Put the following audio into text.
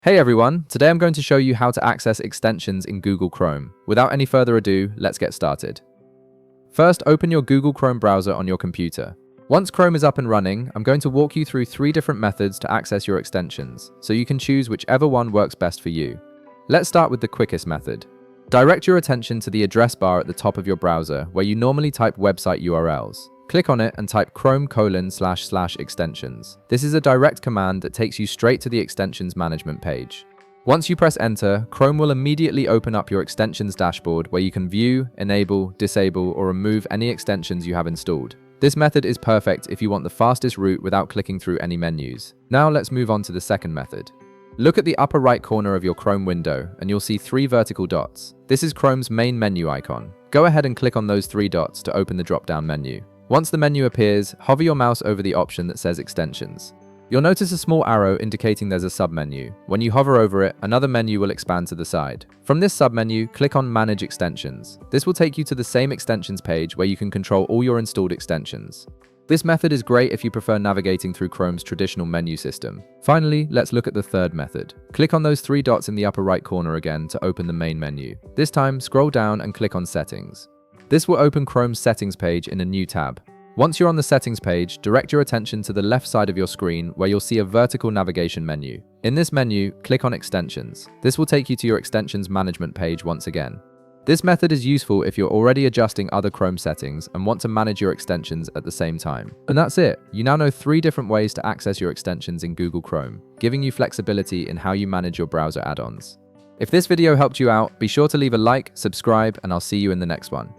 Hey everyone, today I'm going to show you how to access extensions in Google Chrome. Without any further ado, let's get started. First, open your Google Chrome browser on your computer. Once Chrome is up and running, I'm going to walk you through 3 different methods to access your extensions, so you can choose whichever one works best for you. Let's start with the quickest method. Direct your attention to the address bar at the top of your browser, where you normally type website URLs. Click on it and type chrome://extensions. This is a direct command that takes you straight to the extensions management page. Once you press enter, Chrome will immediately open up your extensions dashboard where you can view, enable, disable, or remove any extensions you have installed. This method is perfect if you want the fastest route without clicking through any menus. Now let's move on to the second method. Look at the upper right corner of your Chrome window and you'll see 3 vertical dots. This is Chrome's main menu icon. Go ahead and click on those 3 dots to open the drop-down menu. Once the menu appears, hover your mouse over the option that says Extensions. You'll notice a small arrow indicating there's a submenu. When you hover over it, another menu will expand to the side. From this submenu, click on Manage Extensions. This will take you to the same extensions page where you can control all your installed extensions. This method is great if you prefer navigating through Chrome's traditional menu system. Finally, let's look at the third method. Click on those 3 dots in the upper right corner again to open the main menu. This time, scroll down and click on Settings. This will open Chrome's settings page in a new tab. Once you're on the settings page, direct your attention to the left side of your screen where you'll see a vertical navigation menu. In this menu, click on Extensions. This will take you to your extensions management page once again. This method is useful if you're already adjusting other Chrome settings and want to manage your extensions at the same time. And that's it. You now know 3 different ways to access your extensions in Google Chrome, giving you flexibility in how you manage your browser add-ons. If this video helped you out, be sure to leave a like, subscribe, and I'll see you in the next one.